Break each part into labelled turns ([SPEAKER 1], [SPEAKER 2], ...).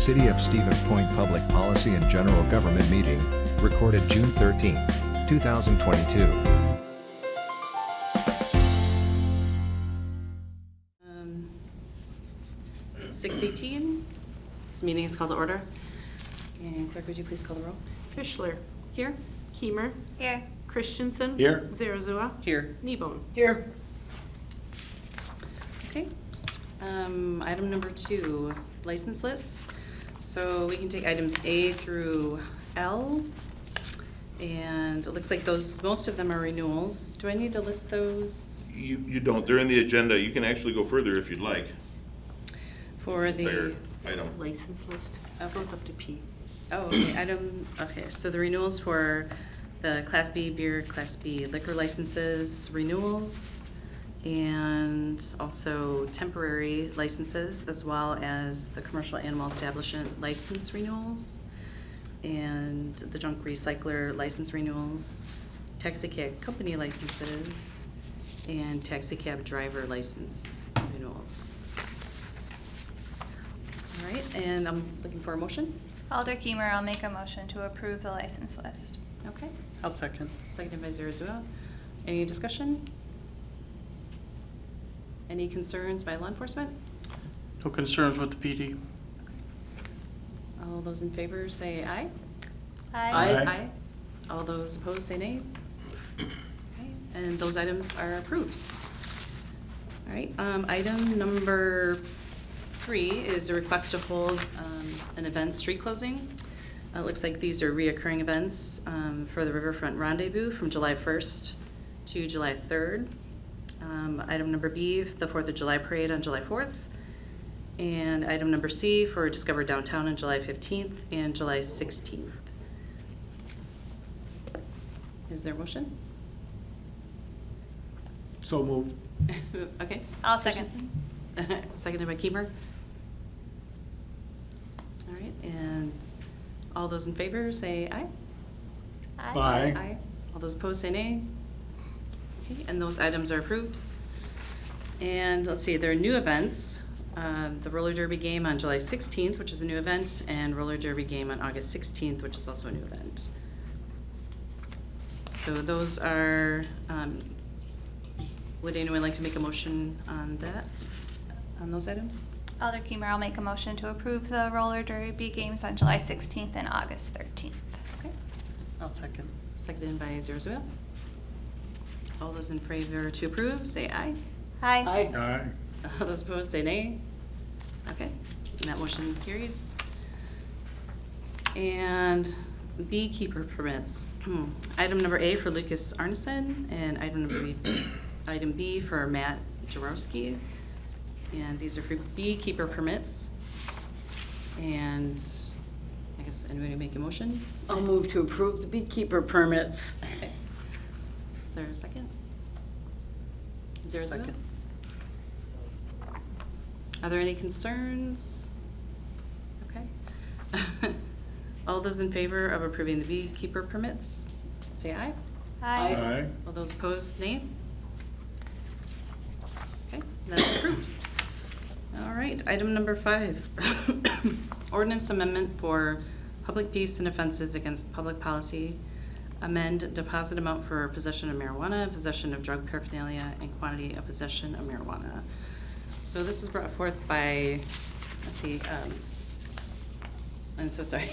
[SPEAKER 1] City of Stevens Point Public Policy and General Government Meeting, recorded June 13, 2022.
[SPEAKER 2] 6:18. This meeting is called to order. And clerk, would you please call the roll?
[SPEAKER 3] Fischler.
[SPEAKER 2] Here.
[SPEAKER 3] Kiemer.
[SPEAKER 4] Here.
[SPEAKER 3] Christensen.
[SPEAKER 5] Here.
[SPEAKER 3] Zarazua.
[SPEAKER 2] Here.
[SPEAKER 3] Kneebone.
[SPEAKER 2] Here. Okay. Item number 2, license list. So we can take items A through L. And it looks like most of them are renewals. Do I need to list those
[SPEAKER 5] You don't. They're in the agenda. You can actually go further if you'd like.
[SPEAKER 2] for the?
[SPEAKER 5] Entire item.
[SPEAKER 3] License list. Goes up to P.
[SPEAKER 2] Oh, okay, okay, so the renewals for the Class B beer, Class B liquor licenses, renewals, and also temporary licenses, as well as the commercial animal establishment license renewals, and the junk recycler license renewals, taxi cab company licenses, and taxi cab driver license renewals. All right, and I'm looking for a motion.
[SPEAKER 4] Alder Kiemer, I'll make a motion to approve the license list.
[SPEAKER 2] Okay,
[SPEAKER 6] I'll second.
[SPEAKER 2] seconded by Zarazua. Any discussion? Any concerns by law enforcement?
[SPEAKER 6] No concerns with the PD.
[SPEAKER 2] All those in favor say aye.
[SPEAKER 5] Aye.
[SPEAKER 2] All those opposed say nay. Okay, and those items are approved. All right, item number 3 is a request to hold an event street closing. It looks like these are reoccurring events for the Riverfront Rendezvous from July 1st to July 3rd. Item number B, the 4th of July Parade on July 4th. And item number C for Discover Downtown on July 15th and July 16th. Is there a motion?
[SPEAKER 5] So moved.
[SPEAKER 2] Okay.
[SPEAKER 4] I'll second.
[SPEAKER 2] Seconded by Kiemer. All right, and all those in favor say aye.
[SPEAKER 5] Aye.
[SPEAKER 2] Aye. All those opposed say nay. Okay, and those items are approved. And let's see, there are new events. The roller derby game on July 16th, which is a new event, and roller derby game on August 16th, which is also a new event. So those are, would anyone like to make a motion on that, on those items?
[SPEAKER 4] Alder Kiemer, I'll make a motion to approve the roller derby games on July 16th and August 13th.
[SPEAKER 2] Okay,
[SPEAKER 6] I'll second.
[SPEAKER 2] seconded by Zarazua. All those in favor to approve, say aye.
[SPEAKER 4] Aye.
[SPEAKER 5] Aye.
[SPEAKER 2] All those opposed, say nay. Okay, and that motion carries. And beekeeper permits. Item number A for Lucas Arneson, and item B for Matt Jaworski. And these are for beekeeper permits. And I guess anybody make a motion?
[SPEAKER 7] I'll move to approve the beekeeper permits.
[SPEAKER 2] Okay. Is there a second? Is there a second? Are there any concerns? Okay. All those in favor of approving the beekeeper permits, say aye.
[SPEAKER 4] Aye.
[SPEAKER 5] Aye.
[SPEAKER 2] All those opposed, nay. Okay, that's approved. All right, item number 5. Ordinance amendment for public peace and offenses against public policy. Amend deposit amount for possession of marijuana, possession of drug paraphernalia, and quantity of possession of marijuana. So this was brought forth by, let's see, I'm so sorry.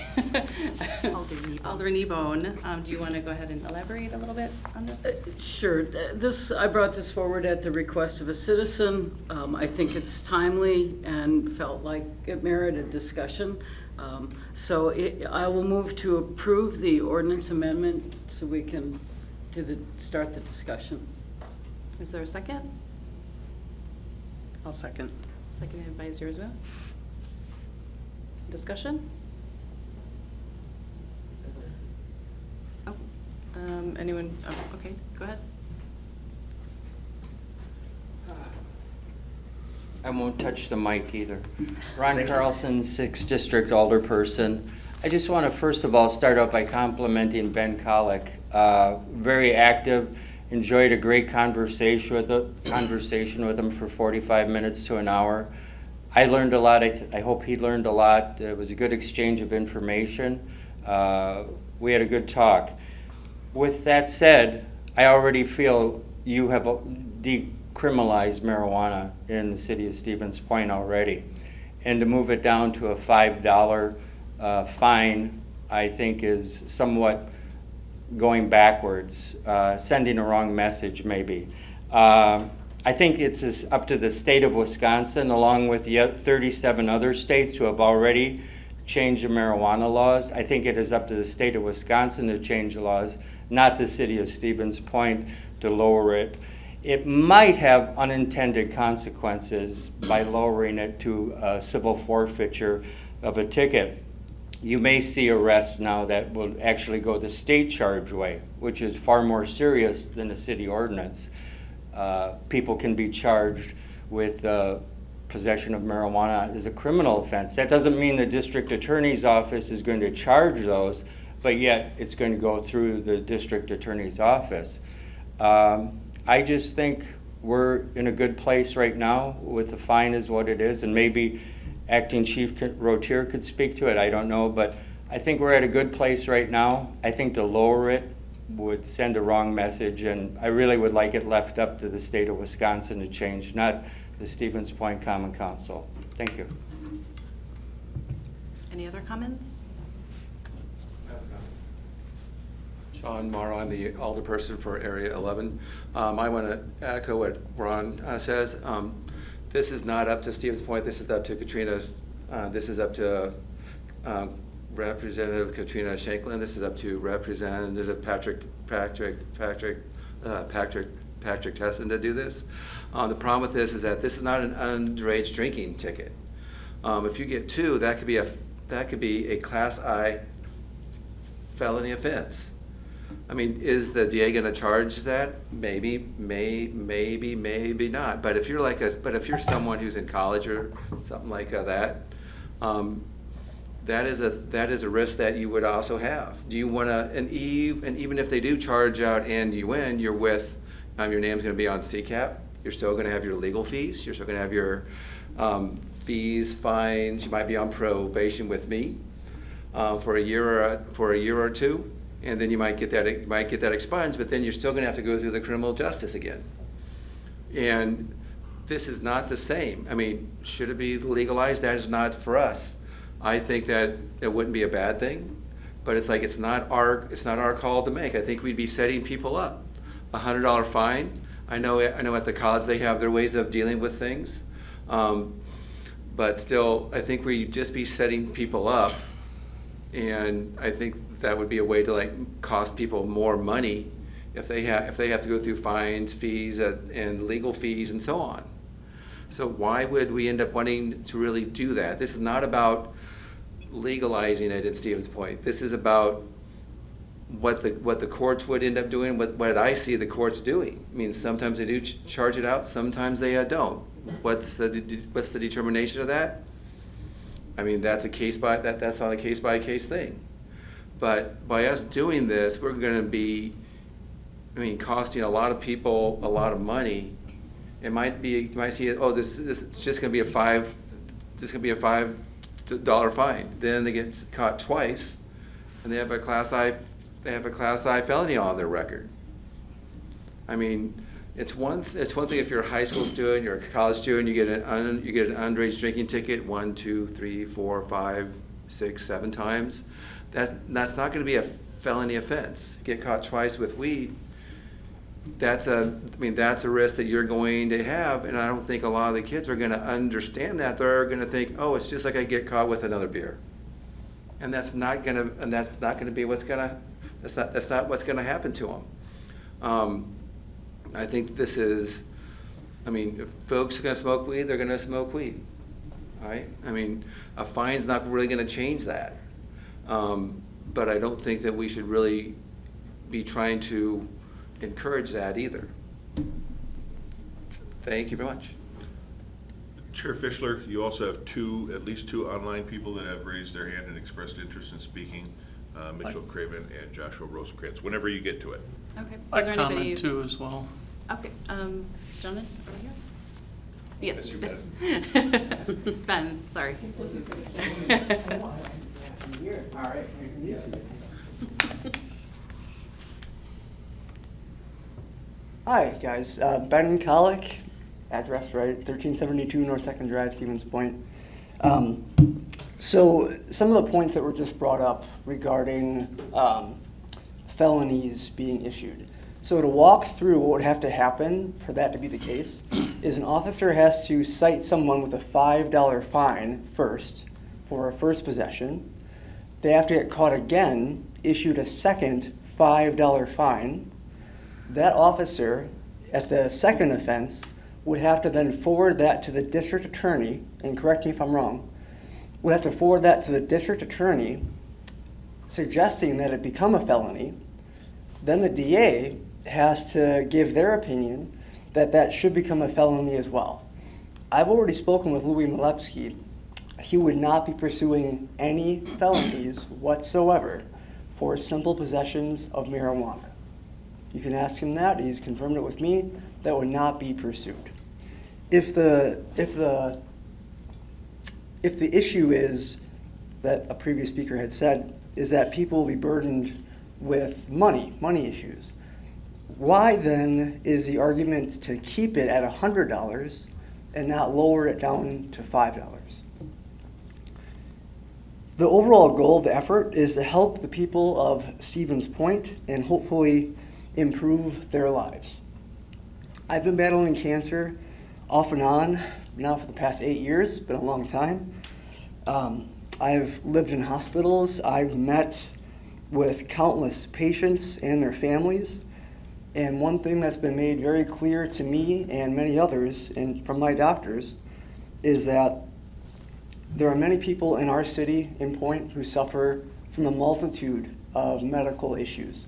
[SPEAKER 3] Alder Kneebone.
[SPEAKER 2] Alder Kneebone. Do you want to go ahead and elaborate a little bit on this?
[SPEAKER 7] Sure. I brought this forward at the request of a citizen. I think it's timely and felt like it merited discussion. I will move to approve the ordinance amendment so we can start the discussion.
[SPEAKER 2] Is there a second?
[SPEAKER 6] I'll second.
[SPEAKER 2] Seconded by Zarazua. Discussion? Oh, anyone? Oh, okay, go ahead.
[SPEAKER 8] I won't touch the mic either. Ron Carlson, 6th District Alderperson. I just want to first of all start out by complimenting Ben Colick. Very active, enjoyed a great conversation with him for 45 minutes to an hour. I learned a lot. I hope he learned a lot. It was a good exchange of information. We had a good talk. With that said, I already feel you have decriminalized marijuana in the city of Stevens Point already. And to move it down to a $5 fine, I think is somewhat going backwards, sending a wrong message maybe. I think it's up to the state of Wisconsin, along with the 37 other states who have already changed the marijuana laws. I think it is up to the state of Wisconsin to change the laws, not the city of Stevens Point to lower it. It might have unintended consequences by lowering it to a civil forfeiture of a ticket. You may see arrests now that will actually go the state charge way, which is far more serious than a city ordinance. People can be charged with possession of marijuana as a criminal offense. That doesn't mean the district attorney's office is going to charge those, but yet it's going to go through the district attorney's office. I just think we're in a good place right now with the fine is what it is, and maybe Acting Chief Rotier could speak to it, I don't know, but I think we're at a good place right now. I think to lower it would send a wrong message, and I really would like it left up to the state of Wisconsin to change, not the Stevens Point Common Council. Thank you.
[SPEAKER 2] Any other comments?
[SPEAKER 9] Sean Morrow, I'm the alderperson for Area 11. I want to echo what Ron says. This is not up to Stevens Point. This is up to Katrina. This is up to Representative Katrina Shanklin. This is up to Representative Patrick Tesson to do this. The problem with this is that this is not an underage drinking ticket. If you get 2, that could be a Class I felony offense. I mean, is the DA going to charge that? Maybe not. But if you're someone who's in college or something like that, that is a risk that you would also have. Do you want to? And even if they do charge out and you win, you're with your name's going to be on CCAP. You're still going to have your legal fees. You're still going to have your fees, fines. You might be on probation with me for a year or 2. And then you might get that expunged, but then you're still going to have to go through the criminal justice again. And this is not the same. I mean, should it be legalized? That is not for us. I think that it wouldn't be a bad thing, but it's like it's not our call to make. I think we'd be setting people up. $100 fine. I know at the college they have their ways of dealing with things, but still, I think we'd just be setting people up. And I think that would be a way to cost people more money if they have to go through fines, fees, and legal fees and so on. So why would we end up wanting to really do that? This is not about legalizing it at Stevens Point. This is about what the courts would end up doing, what I see the courts doing. I mean, sometimes they do charge it out, sometimes they don't. What's the determination of that? I mean, that's not a case-by-case thing. But by us doing this, we're going to be, costing a lot of people a lot of money. You might see it. Oh, this it's just going to be a $5 fine. Then they get caught twice, and they have a Class I felony on their record. I mean, it's one thing if you're a high school student, you're a college student, you get an underage drinking ticket 1, 2, 3, 4, 5, 6, 7 times. That's not going to be a felony offense. Get caught twice with weed. That's a risk that you're going to have, and I don't think a lot of the kids are going to understand that. They're going to think, oh, it's just like I get caught with another beer, and that's not going to be what's going to. That's not what's going to happen to them. I think this is, if folks are going to smoke weed, they're going to smoke weed, right? A fine's not really going to change that. But I don't think that we should really be trying to encourage that either. Thank you very much.
[SPEAKER 5] Chair Fischler, you also have at least two online people that have raised their hand and expressed interest in speaking. Mitchell Craven and Joshua Rosencrantz, whenever you get to it.
[SPEAKER 2] Okay.
[SPEAKER 6] I
[SPEAKER 2] Is there anybody?
[SPEAKER 6] comment too as well.
[SPEAKER 2] Okay. Jonathan, over here. Yeah.
[SPEAKER 5] I see Ben.
[SPEAKER 2] Ben, sorry.
[SPEAKER 10] Hi, guys. Ben Colick, address right, 1372 North 2nd Drive, Stevens Point. So some of the points that were just brought up regarding felonies being issued. So to walk through what would have to happen for that to be the case is an officer has to cite someone with a $5 fine first for a first possession. They have to get caught again, issued a second $5 fine. That officer, at the second offense, would have to then forward that to the district attorney, and correct me if I'm wrong, would have to forward that to the district attorney, suggesting that it become a felony. Then the DA has to give their opinion that that should become a felony as well. I've already spoken with Louis Milepsky. He would not be pursuing any felonies whatsoever for simple possessions of marijuana. You can ask him that. He's confirmed it with me. That would not be pursued. If the issue is that a previous speaker had said is that people will be burdened with money issues, why then is the argument to keep it at $100 and not lower it down to $5? The overall goal of the effort is to help the people of Stevens Point and hopefully improve their lives. I've been battling cancer off and on now for the past 8 years. It's been a long time. I've lived in hospitals. I've met with countless patients and their families. And one thing that's been made very clear to me and many others and from my doctors is that there are many people in our city, in Point, who suffer from a multitude of medical issues,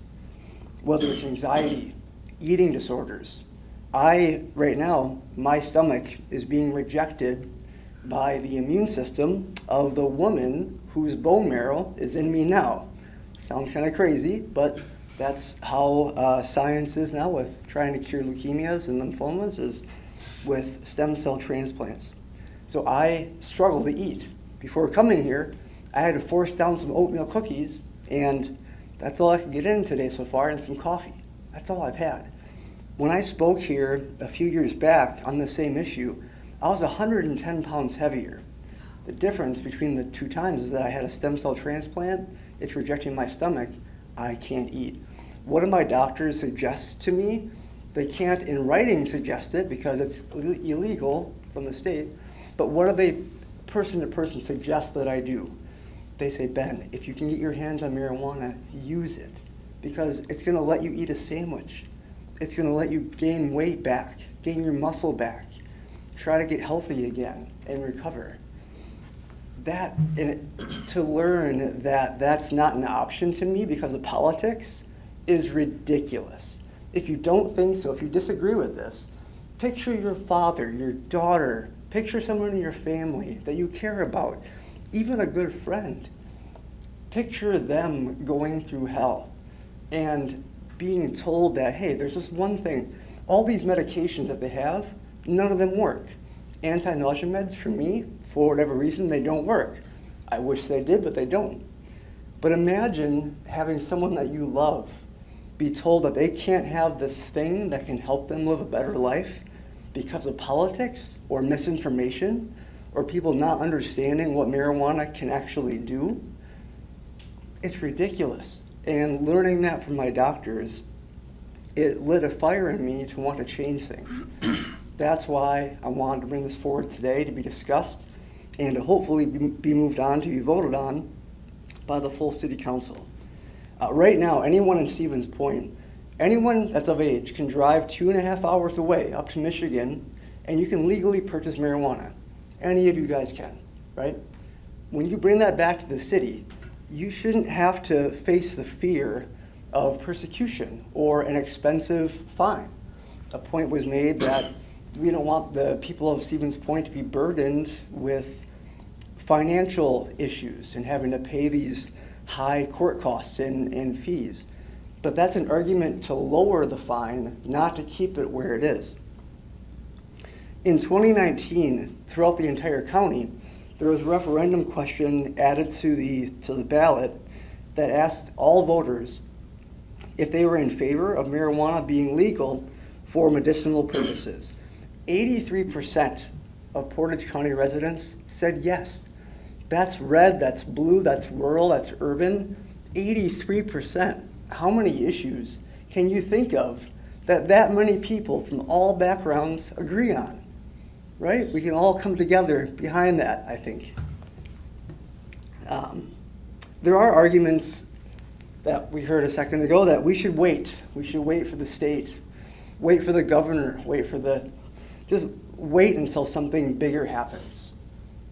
[SPEAKER 10] whether it's anxiety, eating disorders. Right now, my stomach is being rejected by the immune system of the woman whose bone marrow is in me now. Sounds kind of crazy, but that's how science is now with trying to cure leukemias and lymphomas, is with stem cell transplants. So I struggle to eat. Before coming here, I had to force down some oatmeal cookies, and that's all I could get in today so far, and some coffee. That's all I've had. When I spoke here a few years back on the same issue, I was 110 pounds heavier. The difference between the two times is that I had a stem cell transplant, it's rejecting my stomach, I can't eat. What do my doctors suggest to me? They can't in writing suggest it because it's illegal from the state, but what do they person to person suggest that I do? They say, Ben, if you can get your hands on marijuana, use it, because it's gonna let you eat a sandwich. It's gonna let you gain weight back, gain your muscle back, try to get healthy again and recover. To learn that that's not an option to me because of politics is ridiculous. If you don't think so, if you disagree with this, picture your father, your daughter, picture someone in your family that you care about, even a good friend. Picture them going through hell and being told that, hey, there's just one thing. All these medications that they have, none of them work. Anti-nausea meds, for me, for whatever reason, they don't work. I wish they did, but they don't. But imagine having someone that you love be told that they can't have this thing that can help them live a better life because of politics or misinformation or people not understanding what marijuana can actually do. It's ridiculous. And learning that from my doctors, it lit a fire in me to want to change things. That's why I wanted to bring this forward today to be discussed and to hopefully be moved on to be voted on by the full city council. Right now, anyone in Stevens Point, anyone that's of age can drive 2.5 hours away up to Michigan and you can legally purchase marijuana. Any of you guys can, right? When you bring that back to the city, you shouldn't have to face the fear of persecution or an expensive fine. A point was made that we don't want the people of Stevens Point to be burdened with financial issues and having to pay these high court costs and fees. But that's an argument to lower the fine, not to keep it where it is. In 2019, throughout the entire county, there was a referendum question added to the ballot that asked all voters if they were in favor of marijuana being legal for medicinal purposes. 83% of Portage County residents said yes. That's red, that's blue, that's rural, that's urban. 83%. How many issues can you think of that many people from all backgrounds agree on? Right? We can all come together behind that, I think. There are arguments that we heard a second ago that we should wait. We should wait for the state, wait for the governor, just wait until something bigger happens.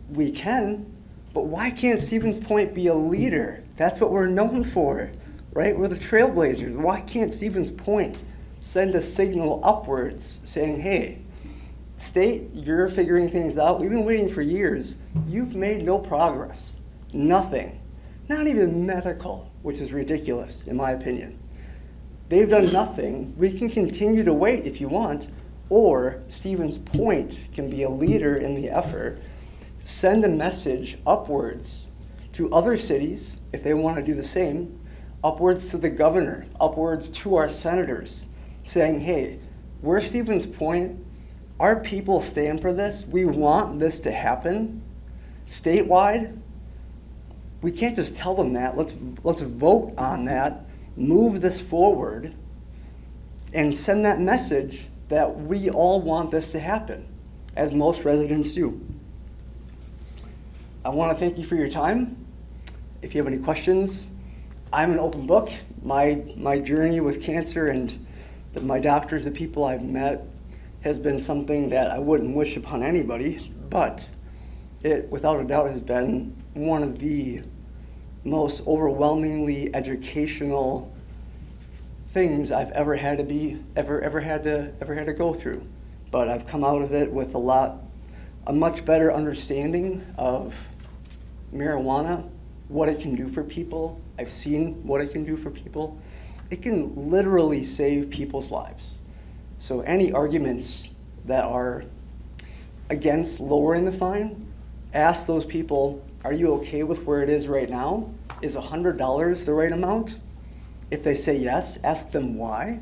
[SPEAKER 10] We can, but why can't Stevens Point be a leader? That's what we're known for, right? We're the trailblazers. Why can't Stevens Point send a signal upwards saying, hey, state, you're figuring things out. We've been waiting for years. You've made no progress. Nothing. Not even medical, which is ridiculous, in my opinion. They've done nothing. We can continue to wait if you want, or Stevens Point can be a leader in the effort, send a message upwards to other cities, if they want to do the same, upwards to the governor, upwards to our senators, saying, hey, we're Stevens Point. Our people stand for this. We want this to happen statewide. We can't just tell them that. Let's vote on that, move this forward, and send that message that we all want this to happen, as most residents do. I want to thank you for your time. If you have any questions, I'm an open book. My journey with cancer and my doctors, the people I've met, has been something that I wouldn't wish upon anybody, but it, without a doubt, has been one of the most overwhelmingly educational things I've ever had to go through. But I've come out of it with a much better understanding of marijuana, what it can do for people. I've seen what it can do for people. It can literally save people's lives. So any arguments that are against lowering the fine, ask those people, are you okay with where it is right now? Is $100 the right amount? If they say yes, ask them why.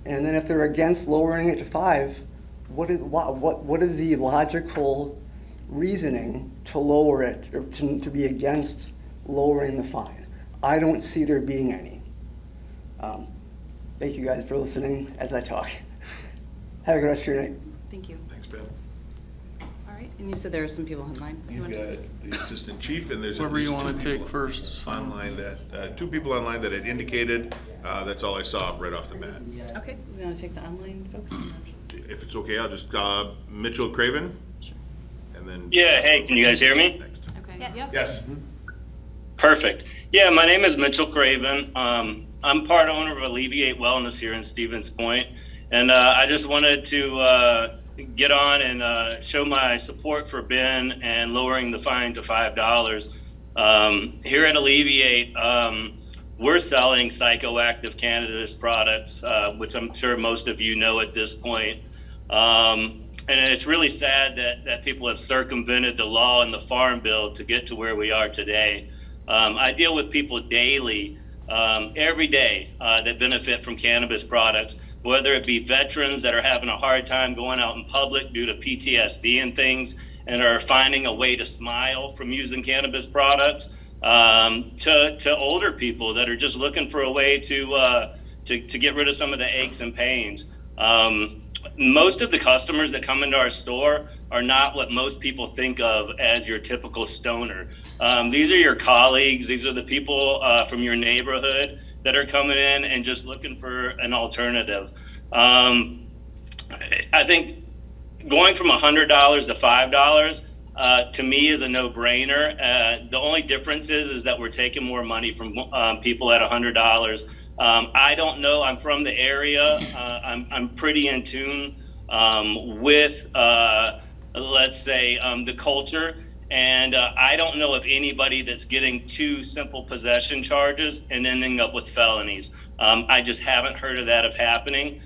[SPEAKER 10] And then if they're against lowering it to $5, what is the logical reasoning to lower it, or to be against lowering the fine? I don't see there being any. Thank you guys for listening as I talk. Have a good rest of your night.
[SPEAKER 2] Thank you.
[SPEAKER 5] Thanks, Ben.
[SPEAKER 2] All right, and you said there are some people online. You
[SPEAKER 5] You've
[SPEAKER 2] want
[SPEAKER 5] got
[SPEAKER 2] to speak?
[SPEAKER 5] the assistant chief, and there's at
[SPEAKER 6] Whoever you
[SPEAKER 5] least
[SPEAKER 6] wanna
[SPEAKER 5] two
[SPEAKER 6] take
[SPEAKER 5] people
[SPEAKER 6] first is fine.
[SPEAKER 5] online that, two people online that had indicated. That's all I saw right off the bat.
[SPEAKER 2] Okay, we want to take the online folks?
[SPEAKER 5] If it's okay, I'll just, Mitchell Craven,
[SPEAKER 2] Sure.
[SPEAKER 5] and then.
[SPEAKER 11] Yeah, hey, can you guys hear me?
[SPEAKER 5] Next.
[SPEAKER 2] Okay,
[SPEAKER 4] Yes.
[SPEAKER 5] Yes.
[SPEAKER 11] Perfect. Yeah, my name is Mitchell Craven. I'm part owner of Alleviate Wellness here in Stevens Point, and I just wanted to get on and show my support for Ben and lowering the fine to $5. Here at Alleviate, we're selling psychoactive cannabis products, which I'm sure most of you know at this point. And it's really sad that people have circumvented the law and the Farm Bill to get to where we are today. I deal with people daily, every day, that benefit from cannabis products, whether it be veterans that are having a hard time going out in public due to PTSD and things, and are finding a way to smile from using cannabis products, to older people that are just looking for a way to get rid of some of the aches and pains. Most of the customers that come into our store are not what most people think of as your typical stoner. These are your colleagues. These are the people from your neighborhood that are coming in and just looking for an alternative. I think going from $100 to $5 to me is a no-brainer. The only difference is that we're taking more money from people at $100. I don't know. I'm from the area. I'm pretty in tune with, let's say, the culture. And I don't know of anybody that's getting 2 simple possession charges and ending up with felonies. I just haven't heard of that happening.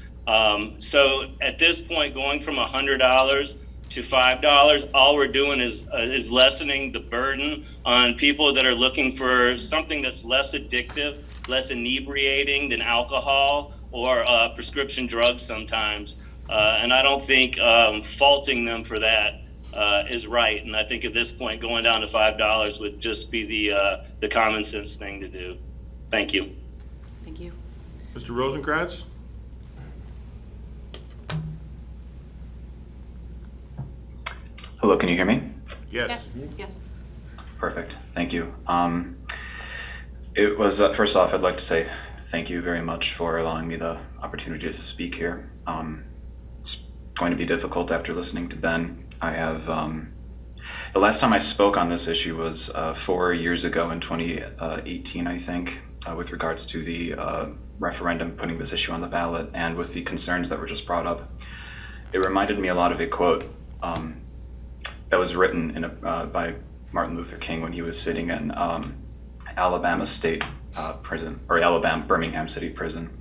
[SPEAKER 11] So at this point, going from $100 to $5, all we're doing is lessening the burden on people that are looking for something that's less addictive, less inebriating than alcohol or prescription drugs sometimes. And I don't think faulting them for that is right. And I think at this point, going down to $5 would just be the common sense thing to do. Thank you.
[SPEAKER 2] Thank you.
[SPEAKER 5] Mr. Rosencrantz?
[SPEAKER 12] Hello, can you hear me?
[SPEAKER 5] Yes.
[SPEAKER 3] Yes.
[SPEAKER 12] Perfect, thank you. It was, first off, I'd like to say thank you very much for allowing me the opportunity to speak here. It's going to be difficult after listening to Ben. I have, the last time I spoke on this issue was 4 years ago in 2018, I think, with regards to the referendum putting this issue on the ballot and with the concerns that were just brought up. It reminded me a lot of a quote that was written by Martin Luther King when he was sitting in Alabama State Prison, or Birmingham City Prison.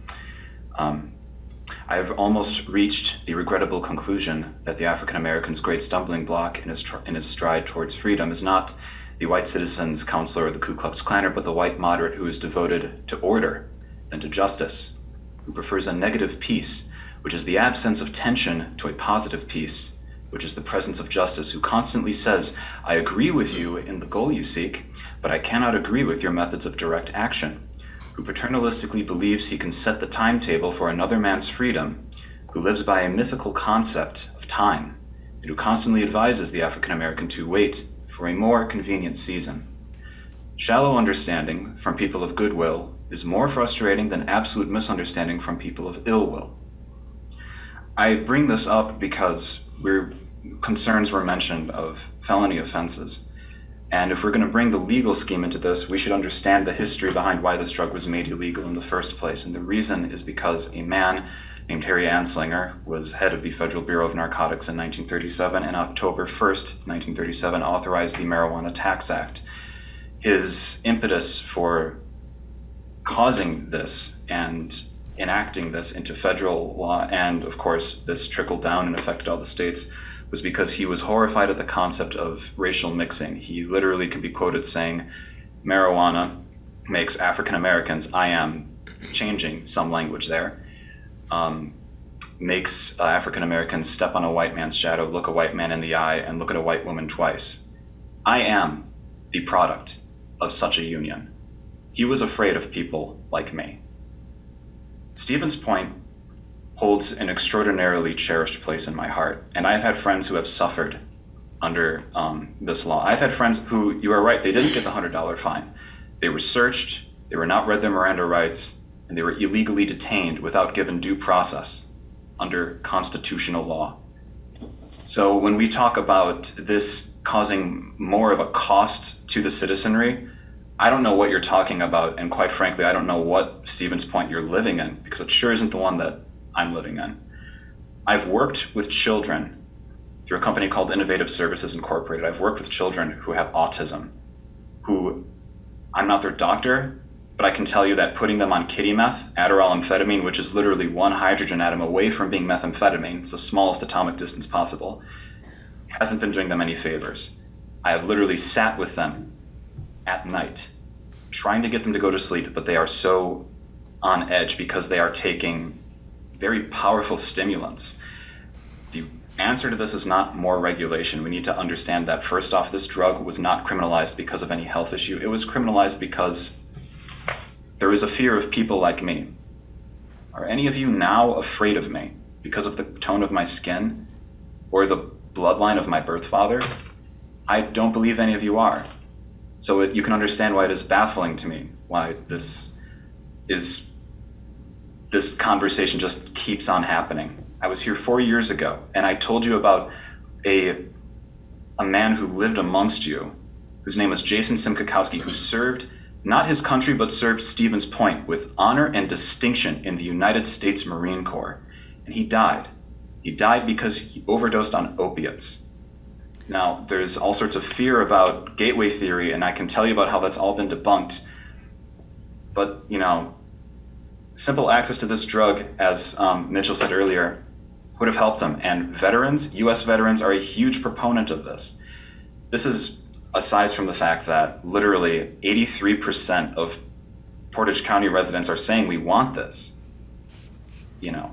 [SPEAKER 12] I've almost reached the regrettable conclusion that the African American's great stumbling block in his stride towards freedom is not the white citizen's counselor or the Ku Klux Klaner, but the white moderate who is devoted to order and to justice, who prefers a negative peace, which is the absence of tension, to a positive peace, which is the presence of justice, who constantly says, I agree with you in the goal you seek, but I cannot agree with your methods of direct action, who paternalistically believes he can set the timetable for another man's freedom, who lives by a mythical concept of time, and who constantly advises the African American to wait for a more convenient season. Shallow understanding from people of goodwill is more frustrating than absolute misunderstanding from people of ill will. I bring this up because concerns were mentioned of felony offenses. And if we're going to bring the legal scheme into this, we should understand the history behind why this drug was made illegal in the first place. And the reason is because a man named Harry Anslinger was head of the Federal Bureau of Narcotics in 1937, and October 1st, 1937, authorized the Marijuana Tax Act. His impetus for causing this and enacting this into federal law, and of course this trickled down and affected all the states, was because he was horrified at the concept of racial mixing. He literally could be quoted saying, marijuana makes African Americans, I am changing some language there, makes African Americans step on a white man's shadow, look a white man in the eye, and look at a white woman twice. I am the product of such a union. He was afraid of people like me. Stevens Point holds an extraordinarily cherished place in my heart, and I've had friends who have suffered under this law. I've had friends who, you are right, they didn't get the $100 fine. They were searched, they were not read their Miranda rights, and they were illegally detained without given due process under constitutional law. So when we talk about this causing more of a cost to the citizenry, I don't know what you're talking about, and quite frankly, I don't know what Stevens Point you're living in, because it sure isn't the one that I'm living in. I've worked with children through a company called Innovative Services Incorporated. I've worked with children who have autism, who, I'm not their doctor, but I can tell you that putting them on kitty meth, Adderall, amphetamine, which is literally one hydrogen atom away from being methamphetamine, it's the smallest atomic distance possible, hasn't been doing them any favors. I have literally sat with them at night, trying to get them to go to sleep, but they are so on edge because they are taking very powerful stimulants. The answer to this is not more regulation. We need to understand that, first off, this drug was not criminalized because of any health issue. It was criminalized because there is a fear of people like me. Are any of you now afraid of me because of the tone of my skin or the bloodline of my birth father? I don't believe any of you are. So you can understand why it is baffling to me, why this conversation just keeps on happening. I was here 4 years ago, and I told you about a man who lived amongst you, whose name was Jason Simkakowski, who served not his country, but served Stevens Point with honor and distinction in the United States Marine Corps. And he died. He died because he overdosed on opiates. Now, there's all sorts of fear about gateway theory, and I can tell you about how that's all been debunked. But, simple access to this drug, as Mitchell said earlier, would have helped him. And veterans, U.S. veterans, are a huge proponent of this. This is aside from the fact that literally 83% of Portage County residents are saying we want this. You know,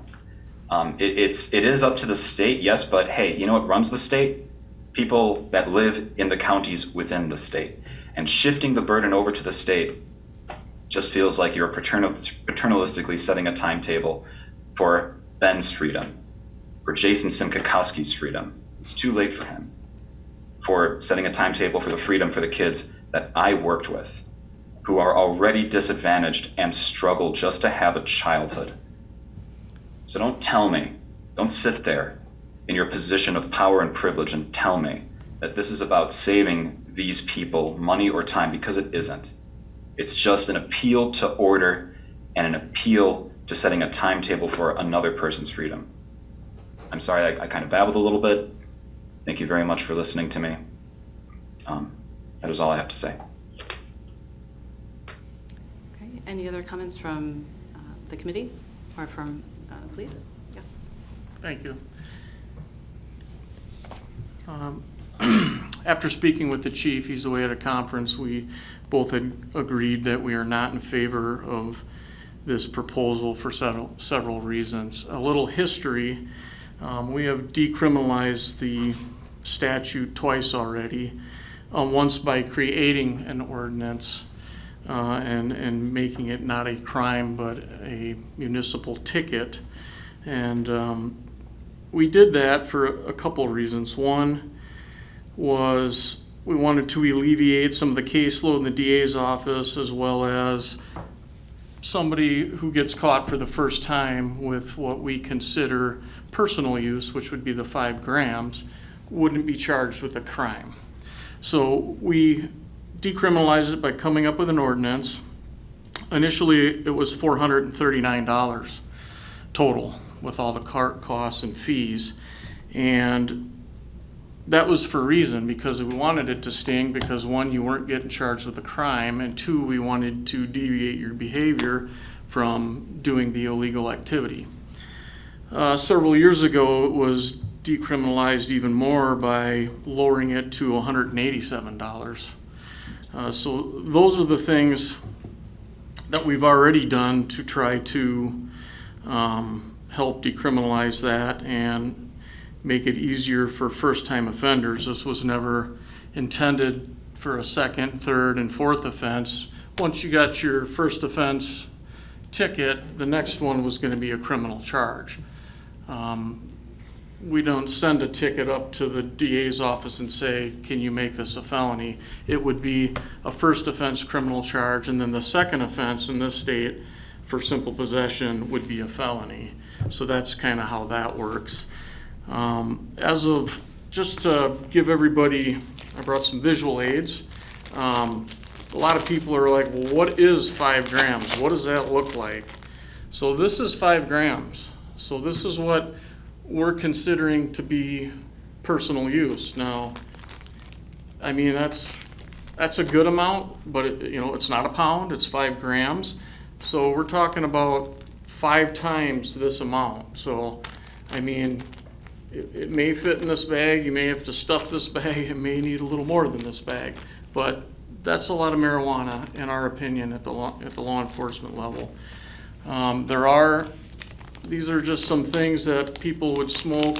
[SPEAKER 12] it is up to the state, yes, but hey, you know what runs the state? People that live in the counties within the state. And shifting the burden over to the state just feels like you're paternalistically setting a timetable for Ben's freedom, for Jason Simkakowski's freedom. It's too late for him. For setting a timetable for the freedom for the kids that I worked with, who are already disadvantaged and struggle just to have a childhood. So don't tell me, don't sit there in your position of power and privilege and tell me that this is about saving these people money or time, because it isn't. It's just an appeal to order and an appeal to setting a timetable for another person's freedom. I'm sorry, I kind of babbled a little bit. Thank you very much for listening to me. That is all I have to say.
[SPEAKER 2] Okay, any other comments from the committee or from police? Yes.
[SPEAKER 6] Thank you. After speaking with the chief, he's away at a conference, we both had agreed that we are not in favor of this proposal for several reasons. A little history, we have decriminalized the statute twice already, once by creating an ordinance and making it not a crime but a municipal ticket. And we did that for a couple reasons. One was we wanted to alleviate some of the caseload in the DA's office, as well as somebody who gets caught for the first time with what we consider personal use, which would be the 5 grams, wouldn't be charged with a crime. So we decriminalized it by coming up with an ordinance. Initially, it was $439 total with all the cart costs and fees. And that was for a reason, because we wanted it to sting, because 1, you weren't getting charged with a crime, and 2, we wanted to deviate your behavior from doing the illegal activity. Several years ago, it was decriminalized even more by lowering it to $187. So those are the things that we've already done to try to help decriminalize that and make it easier for first-time offenders. This was never intended for a second, third, and fourth offense. Once you got your first offense ticket, the next one was going to be a criminal charge. We don't send a ticket up to the DA's office and say, can you make this a felony? It would be a first offense criminal charge, and then the second offense in this state for simple possession would be a felony. So that's kind of how that works. As of, just to give everybody, I brought some visual aids. A lot of people are like, well, what is 5 grams? What does that look like? So this is 5 grams. So this is what we're considering to be personal use. Now, I mean, that's a good amount, but it's not a pound, it's 5 grams. So we're talking about 5 times this amount. So, I mean, it may fit in this bag, you may have to stuff this bag, it may need a little more than this bag, but that's a lot of marijuana, in our opinion, at the law enforcement level. These are just some things that people would smoke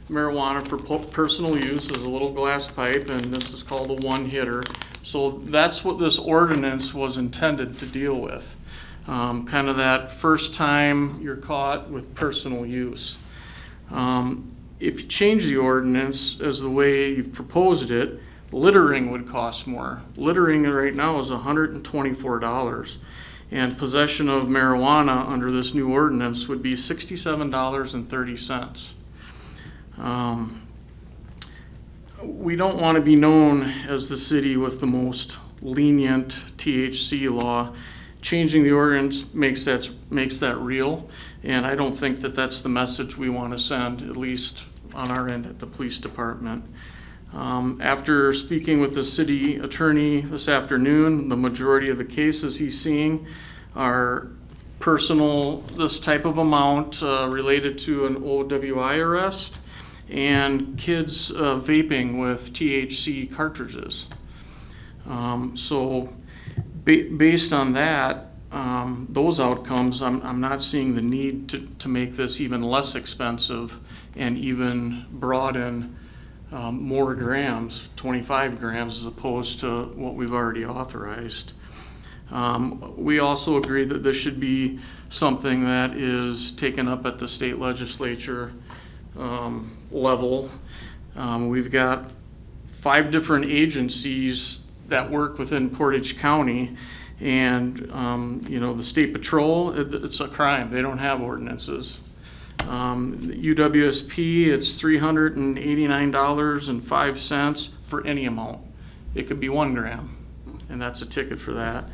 [SPEAKER 6] marijuana for personal use as a little glass pipe, and this is called a one-hitter. So that's what this ordinance was intended to deal with. Kind of that first time you're caught with personal use. If you change the ordinance as the way you've proposed it, littering would cost more. Littering right now is $124, and possession of marijuana under this new ordinance would be $67.30. We don't want to be known as the city with the most lenient THC law. Changing the ordinance makes that real, and I don't think that that's the message we want to send, at least on our end at the police department. After speaking with the city attorney this afternoon, the majority of the cases he's seeing are this type of amount related to an OWI arrest, and kids vaping with THC cartridges. So based on that, those outcomes, I'm not seeing the need to make this even less expensive and even broaden more grams, 25 grams, as opposed to what we've already authorized. We also agree that this should be something that is taken up at the state legislature level. We've got 5 different agencies that work within Portage County, and the state patrol, it's a crime. They don't have ordinances. UWSP, it's $389.05 for any amount. It could be 1 gram, and that's a ticket for that.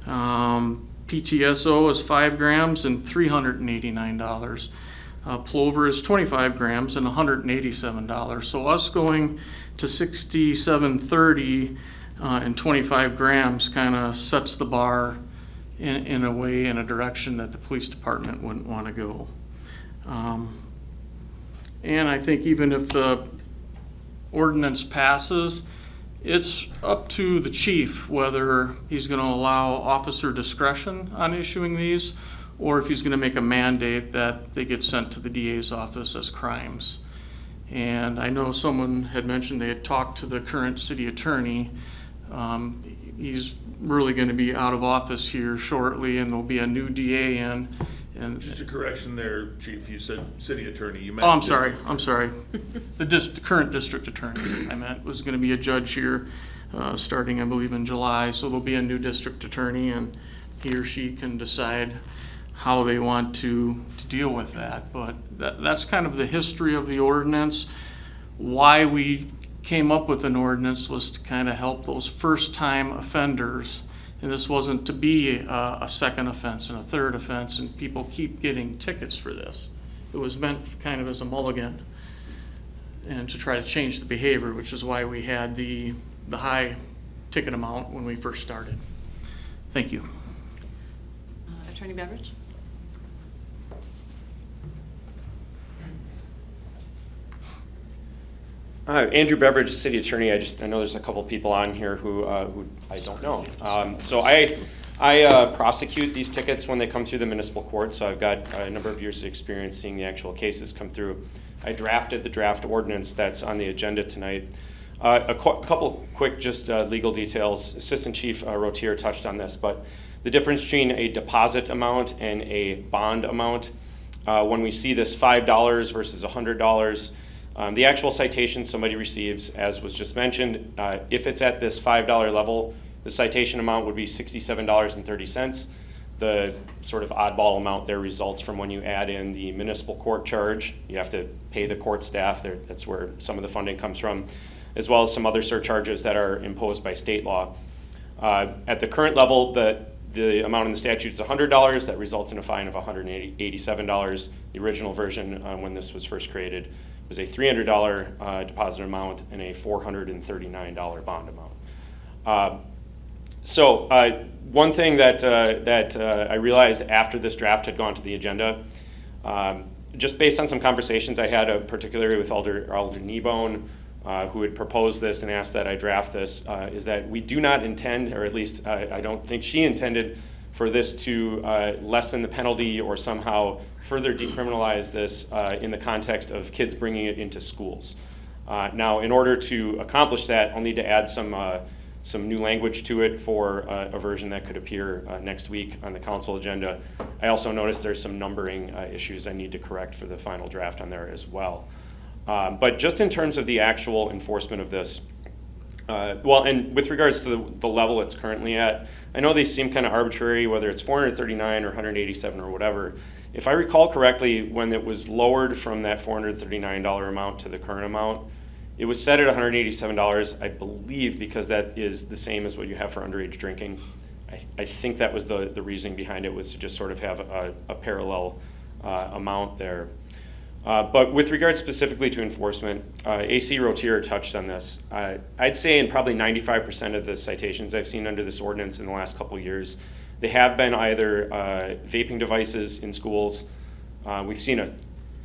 [SPEAKER 6] PTSO is 5 grams and $389. Plover is 25 grams and $187. So us going to $67.30 and 25 grams kind of sets the bar in a way, in a direction that the police department wouldn't want to go. And I think even if the ordinance passes, it's up to the chief whether he's going to allow officer discretion on issuing these, or if he's going to make a mandate that they get sent to the DA's office as crimes. And I know someone had mentioned they had talked to the current city attorney. He's really going to be out of office here shortly, and there'll be a new DA in. And
[SPEAKER 5] Just a correction there, Chief, you said city attorney, you meant.
[SPEAKER 6] oh, I'm sorry. The current district attorney, I meant, was going to be a judge here, starting, I believe, in July. So there'll be a new district attorney, and he or she can decide how they want to deal with that. But that's kind of the history of the ordinance. Why we came up with an ordinance was to kind of help those first-time offenders. And this wasn't to be a second offense and a third offense, and people keep getting tickets for this. It was meant kind of as a mulligan and to try to change the behavior, which is why we had the high ticket amount when we first started. Thank you.
[SPEAKER 2] Attorney Beveridge?
[SPEAKER 13] Andrew Beveridge, City Attorney. I know there's a couple people on here who I don't know. So I prosecute these tickets when they come through the municipal court. So I've got a number of years of experience seeing the actual cases come through. I drafted the draft ordinance that's on the agenda tonight. A couple quick just legal details. Assistant Chief Rotier touched on this, but the difference between a deposit amount and a bond amount, when we see this $5 versus $100, the actual citation somebody receives, as was just mentioned, if it's at this $5 level, the citation amount would be $67.30. The sort of oddball amount there results from when you add in the municipal court charge. You have to pay the court staff. That's where some of the funding comes from, as well as some other surcharges that are imposed by state law. At the current level, the amount in the statute is $100. That results in a fine of $187. The original version, when this was first created, was a $300 deposit amount and a $439 bond amount. So one thing that I realized after this draft had gone to the agenda, just based on some conversations I had, particularly with Alder Kneebone, who had proposed this and asked that I draft this, is that we do not intend, or at least I don't think she intended, for this to lessen the penalty or somehow further decriminalize this in the context of kids bringing it into schools. Now, in order to accomplish that, I'll need to add some new language to it for a version that could appear next week on the council agenda. I also noticed there's some numbering issues I need to correct for the final draft on there as well. But just in terms of the actual enforcement of this, and with regards to the level it's currently at, I know they seem kind of arbitrary, whether it's 439 or 187 or whatever. If I recall correctly, when it was lowered from that $439 amount to the current amount, it was set at $187, I believe, because that is the same as what you have for underage drinking. I think that was the reasoning behind it, was to just sort of have a parallel amount there. But with regard specifically to enforcement, AC Rotier touched on this. I'd say in probably 95% of the citations I've seen under this ordinance in the last couple of years, They have been either vaping devices in schools. We've seen a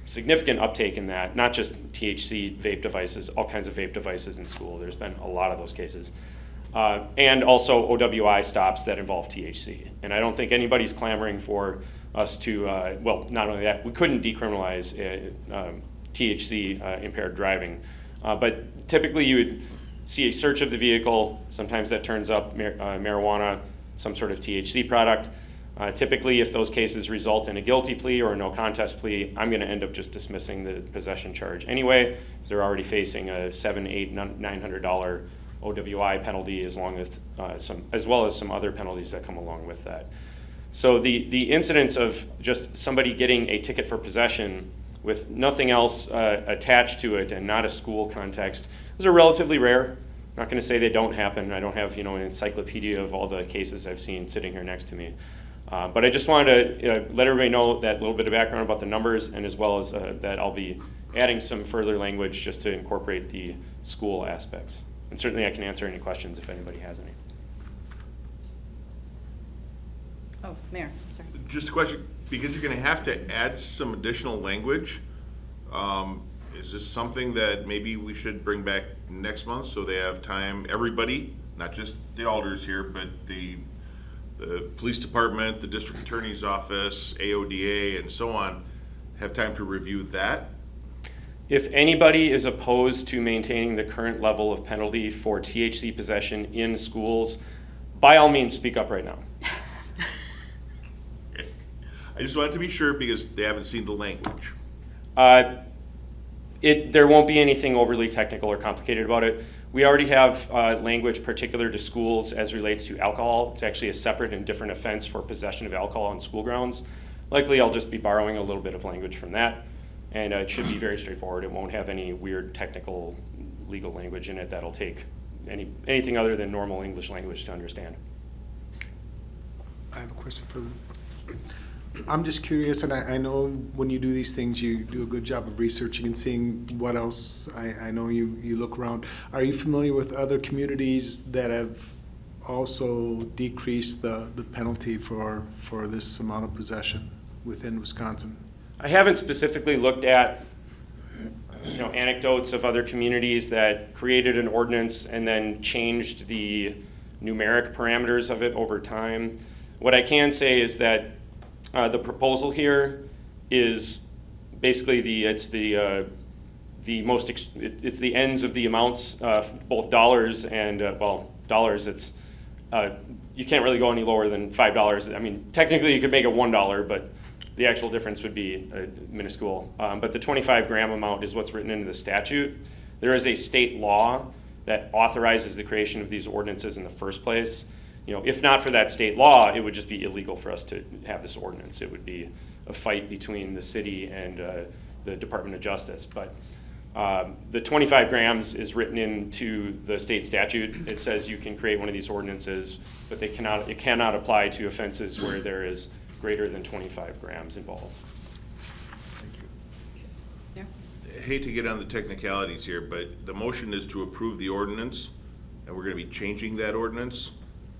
[SPEAKER 13] significant uptake in that, not just THC vape devices, all kinds of vape devices in school. There's been a lot of those cases. And also OWI stops that involve THC. And I don't think anybody's clamoring for us to, well, not only that, we couldn't decriminalize THC impaired driving. But typically you would see a search of the vehicle. Sometimes that turns up marijuana, some sort of THC product. Typically, if those cases result in a guilty plea or a no contest plea, I'm going to end up just dismissing the possession charge anyway, because they're already facing a $700, $800, $900 OWI penalty, as well as some other penalties that come along with that. So the incidence of just somebody getting a ticket for possession with nothing else attached to it and not a school context, those are relatively rare. I'm not going to say they don't happen. I don't have an encyclopedia of all the cases I've seen sitting here next to me. But I just wanted to let everybody know that little bit of background about the numbers, and as well as that I'll be adding some further language just to incorporate the school aspects. And certainly I can answer any questions if anybody has any.
[SPEAKER 2] Oh, Mayor, sorry.
[SPEAKER 5] Just a question, because you're going to have to add some additional language, is this something that maybe we should bring back next month so they have time, everybody, not just the alders here, but the police department, the district attorney's office, AODA, and so on, have time to review that?
[SPEAKER 13] If anybody is opposed to maintaining the current level of penalty for THC possession in schools, by all means, speak up right now.
[SPEAKER 5] I just wanted to be sure because they haven't seen the language.
[SPEAKER 13] There won't be anything overly technical or complicated about it. We already have language particular to schools as relates to alcohol. It's actually a separate and different offense for possession of alcohol on school grounds. Likely I'll just be borrowing a little bit of language from that, and it should be very straightforward. It won't have any weird technical legal language in it that'll take anything other than normal English language to understand.
[SPEAKER 14] I have a question for them. I'm just curious, and I know when you do these things, you do a good job of researching and seeing what else. I know you look around. Are you familiar with other communities that have also decreased the penalty for this amount of possession within Wisconsin?
[SPEAKER 13] I haven't specifically looked at anecdotes of other communities that created an ordinance and then changed the numeric parameters of it over time. What I can say is that the proposal here is basically it's the ends of the amounts, both dollars and dollars. It's you can't really go any lower than $5. I mean, technically you could make it $1, but the actual difference would be minuscule. But the 25 gram amount is what's written into the statute. There is a state law that authorizes the creation of these ordinances in the first place. If not for that state law, it would just be illegal for us to have this ordinance. It would be a fight between the city and the Department of Justice. But the 25 grams is written into the state statute. It says you can create one of these ordinances, but it cannot apply to offenses where there is greater than 25 grams involved.
[SPEAKER 14] Thank you.
[SPEAKER 2] Yeah.
[SPEAKER 5] I hate to get on the technicalities here, but the motion is to approve the ordinance, and we're going to be changing that ordinance.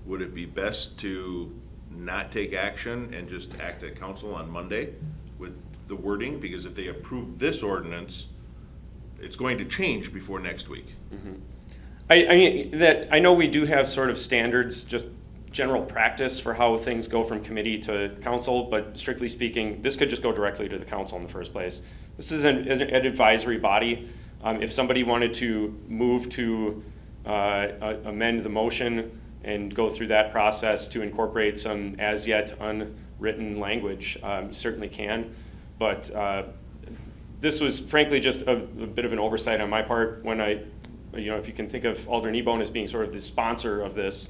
[SPEAKER 5] Would it be best to not take action and just act at council on Monday with the wording? Because if they approve this ordinance, it's going to change before next week.
[SPEAKER 13] Mm-hmm. I know we do have sort of standards, just general practice for how things go from committee to council, but strictly speaking, this could just go directly to the council in the first place. This is an advisory body. If somebody wanted to move to amend the motion and go through that process to incorporate some as yet unwritten language, you certainly can. But this was frankly just a bit of an oversight on my part when if you can think of Alderman Ebone as being sort of the sponsor of this,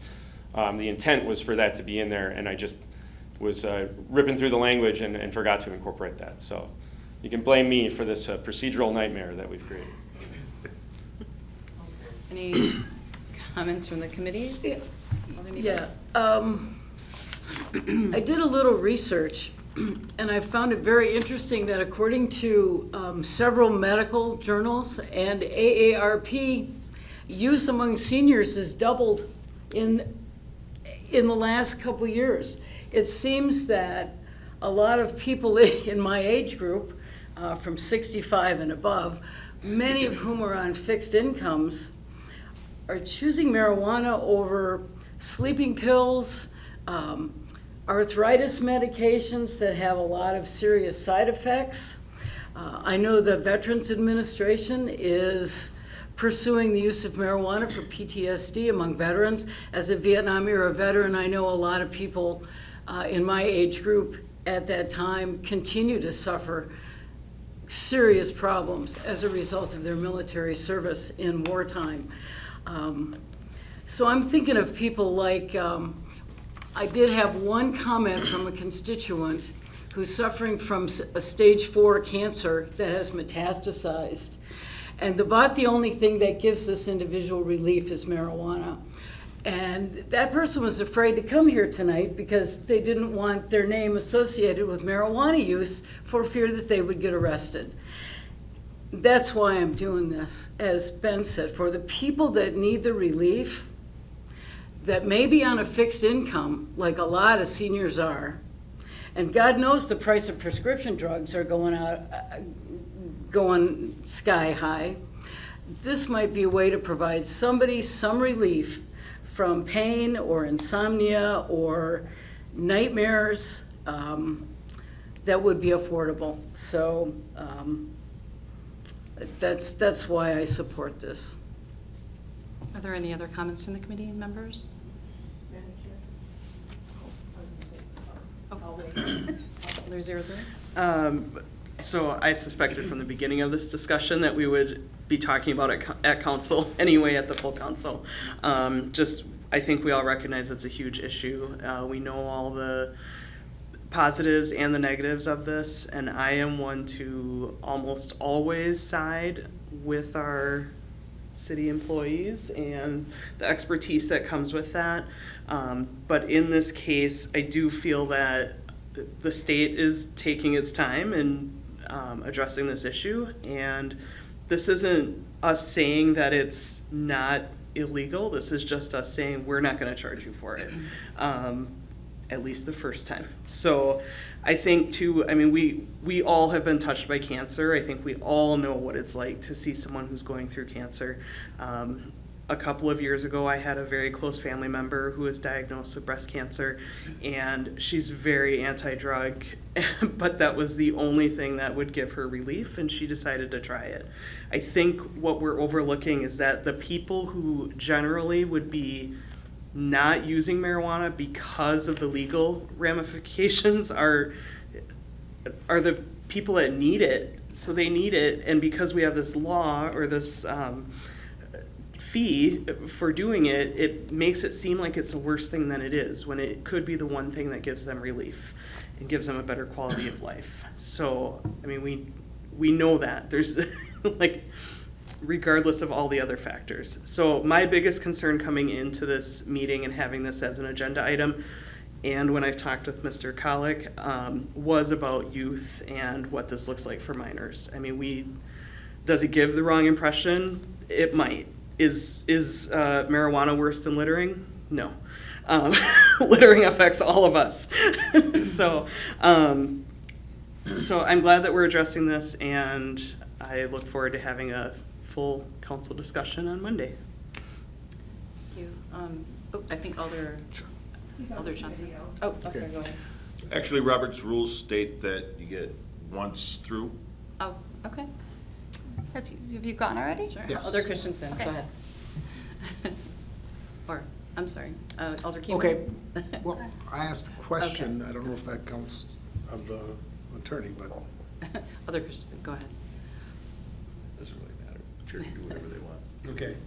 [SPEAKER 13] the intent was for that to be in there, and I just was ripping through the language and forgot to incorporate that. So you can blame me for this procedural nightmare that we've created.
[SPEAKER 2] Any comments from the committee?
[SPEAKER 7] Yeah. I did a little research, and I found it very interesting that according to several medical journals and AARP, use among seniors is doubled in in the last couple years. It seems that a lot of people in my age group, from 65 and above, many of whom are on fixed incomes, are choosing marijuana over sleeping pills, arthritis medications that have a lot of serious side effects. I know the Veterans Administration is pursuing the use of marijuana for PTSD among veterans. As a Vietnam-era veteran, I know a lot of people in my age group at that time continue to suffer serious problems as a result of their military service in wartime. So I'm thinking of people like, I did have one comment from a constituent who's suffering from a stage 4 cancer that has metastasized. And about the only thing that gives this individual relief is marijuana. And that person was afraid to come here tonight because they didn't want their name associated with marijuana use for fear that they would get arrested. That's why I'm doing this, as Ben said, for the people that need the relief, that may be on a fixed income, like a lot of seniors are, and God knows the price of prescription drugs are going sky high. This might be a way to provide somebody some relief from pain or insomnia or nightmares that would be affordable. So that's why I support this.
[SPEAKER 2] Are there any other comments from the committee members? There's 0-0.
[SPEAKER 15] So I suspected from the beginning of this discussion that we would be talking about it at council anyway, at the full council. I think we all recognize it's a huge issue. We know all the positives and the negatives of this, and I am one to almost always side with our city employees and the expertise that comes with that. But in this case, I do feel that the state is taking its time in addressing this issue, and this isn't us saying that it's not illegal. This is just us saying we're not going to charge you for it, at least the first time. So I think too, I mean, we all have been touched by cancer. I think we all know what it's like to see someone who's going through cancer. A couple of years ago, I had a very close family member who was diagnosed with breast cancer, and she's very anti-drug, but that was the only thing that would give her relief, and she decided to try it. I think what we're overlooking is that the people who generally would be not using marijuana because of the legal ramifications are the people that need it. So they need it, and because we have this law or this fee for doing it, it makes it seem like it's a worse thing than it is, when it could be the one thing that gives them relief and gives them a better quality of life. So, I mean, we know that. There's, like, regardless of all the other factors. So my biggest concern coming into this meeting and having this as an agenda item, and when I've talked with Mr. Kolick, was about youth and what this looks like for minors. I mean, does it give the wrong impression? It might. Is marijuana worse than littering? No. Littering affects all of us. So I'm glad that we're addressing this, and I look forward to having a full council discussion on Monday.
[SPEAKER 2] Thank you. I think Alder Johnson. Oh, sorry, go ahead.
[SPEAKER 5] Actually, Robert's rules state that you get once through.
[SPEAKER 2] Oh, okay.
[SPEAKER 4] Have you gone already?
[SPEAKER 2] Sure.
[SPEAKER 14] Yes.
[SPEAKER 2] Alder Christensen,
[SPEAKER 4] Okay.
[SPEAKER 2] go ahead. Or, I'm sorry, Alder Keeman.
[SPEAKER 14] Okay, well, I asked a question, I don't know if that counts of the attorney, but.
[SPEAKER 2] Alder Christensen, go ahead.
[SPEAKER 5] Doesn't really matter. Sure, can do whatever they want.
[SPEAKER 14] Okay.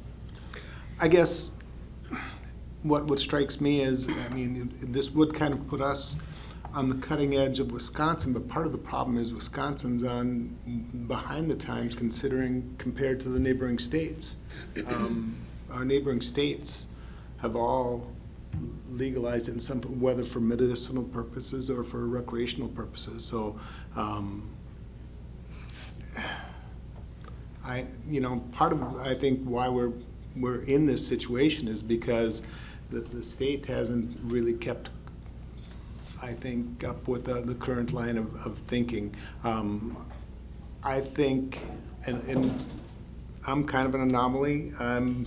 [SPEAKER 14] I guess what strikes me is, I mean, this would kind of put us on the cutting edge of Wisconsin, but part of the problem is Wisconsin's behind the times compared to the neighboring states. Our neighboring states have all legalized it in some, whether for medicinal purposes or for recreational purposes. So, part of I think why we're in this situation is because the state hasn't really kept, I think, up with the current line of thinking. I think, and I'm kind of an anomaly. I'm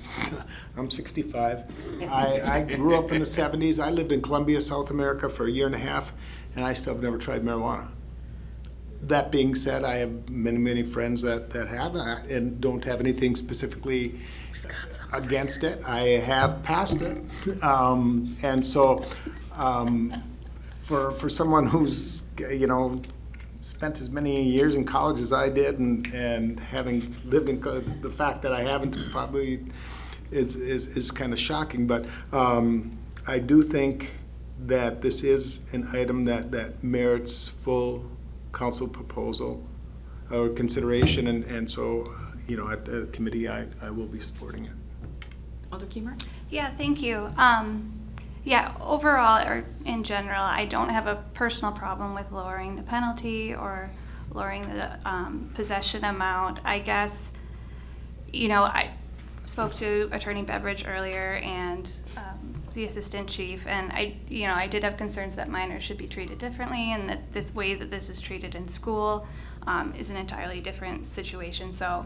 [SPEAKER 14] 65. I grew up in the 70s. I lived in Colombia, South America for a year and a half, and I still have never tried marijuana. That being said, I have many friends that have and don't have anything specifically against it. I have passed it. And so for someone who's, spent as many years in college as I did, and having lived in the fact that I haven't probably is kind of shocking. But I do think that this is an item that merits full council proposal or consideration, and so at the committee I will be supporting it.
[SPEAKER 2] Alder Kiemer?
[SPEAKER 4] Yeah, thank you. Yeah, overall, or in general, I don't have a personal problem with lowering the penalty or lowering the possession amount. I guess, I spoke to Attorney Beveridge earlier and the assistant chief, and I did have concerns that minors should be treated differently, and that this way that this is treated in school is an entirely different situation. So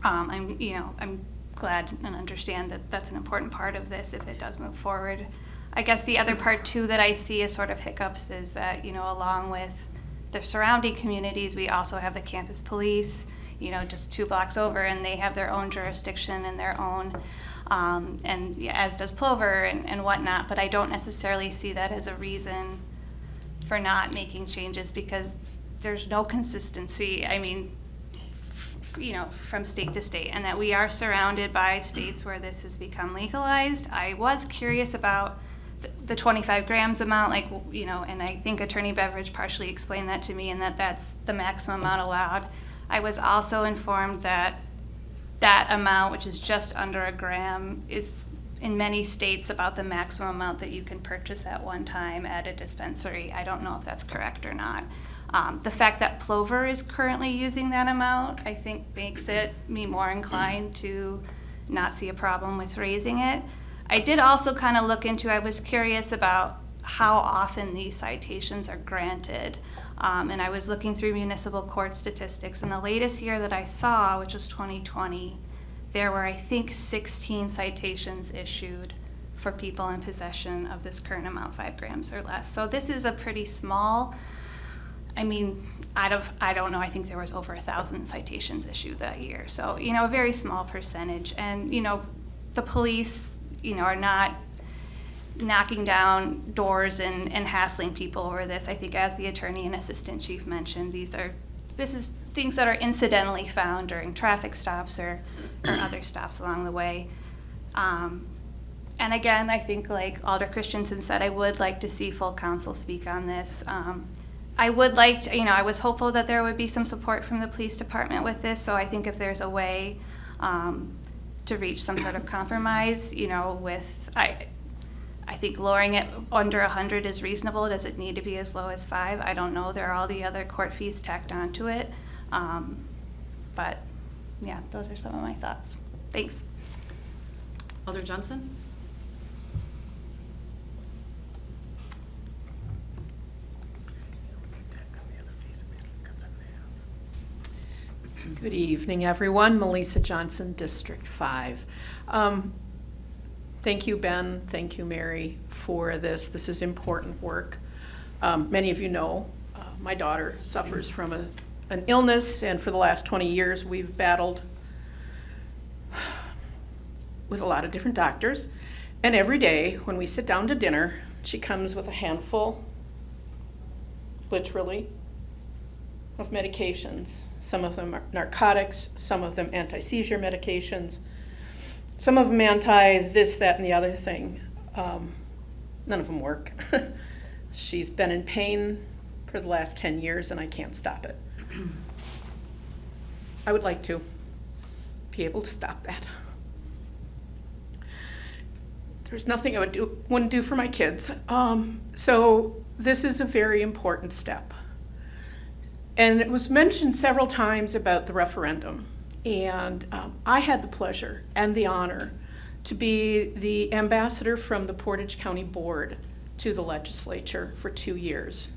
[SPEAKER 4] I'm glad and understand that that's an important part of this if it does move forward. I guess the other part too that I see as sort of hiccups is that, along with the surrounding communities, we also have the campus police, just 2 blocks over, and they have their own jurisdiction and their own, and as does Plover and whatnot, but I don't necessarily see that as a reason for not making changes, because there's no consistency, from state to state, and that we are surrounded by states where this has become legalized. I was curious about the 25 grams amount, and I think Attorney Beveridge partially explained that to me, and that's the maximum amount allowed. I was also informed that that amount, which is just under a gram, is in many states about the maximum amount that you can purchase at one time at a dispensary. I don't know if that's correct or not. The fact that Plover is currently using that amount, I think, makes me more inclined to not see a problem with raising it. I did also kind of look into, I was curious about how often these citations are granted. And I was looking through municipal court statistics, and the latest year that I saw, which was 2020, there were, I think, 16 citations issued for people in possession of this current amount, 5 grams or less. So this is a pretty small, I don't know, I think there was over 1,000 citations issued that year. So, a very small percentage. And, the police, are not knocking down doors and hassling people over this. I think, as the attorney and assistant chief mentioned, this is things that are incidentally found during traffic stops or other stops along the way. And again, I think, like Alder Christensen said, I would like to see full council speak on this. I would like to, I was hopeful that there would be some support from the police department with this, so I think if there's a way to reach some sort of compromise, I think lowering it under 100 is reasonable. Does it need to be as low as 5? I don't know. There are all the other court fees tacked onto it. But yeah, those are some of my thoughts. Thanks.
[SPEAKER 2] Alder Johnson?
[SPEAKER 16] Good evening, everyone. Melissa Johnson, District 5. Thank you, Ben. Thank you, Mary, for this. This is important work. Many of you know my daughter suffers from an illness, and for the last 20 years we've battled with a lot of different doctors. And every day when we sit down to dinner, she comes with a handful, literally, of medications. Some of them are narcotics, some of them anti-seizure medications, some of them anti-this, that, and the other thing. None of them work. She's been in pain for the last 10 years and I can't stop it. I would like to be able to stop that. There's nothing I wouldn't do for my kids. So this is a very important step. And it was mentioned several times about the referendum. And I had the pleasure and the honor to be the ambassador from the Portage County Board to the legislature for 2 years.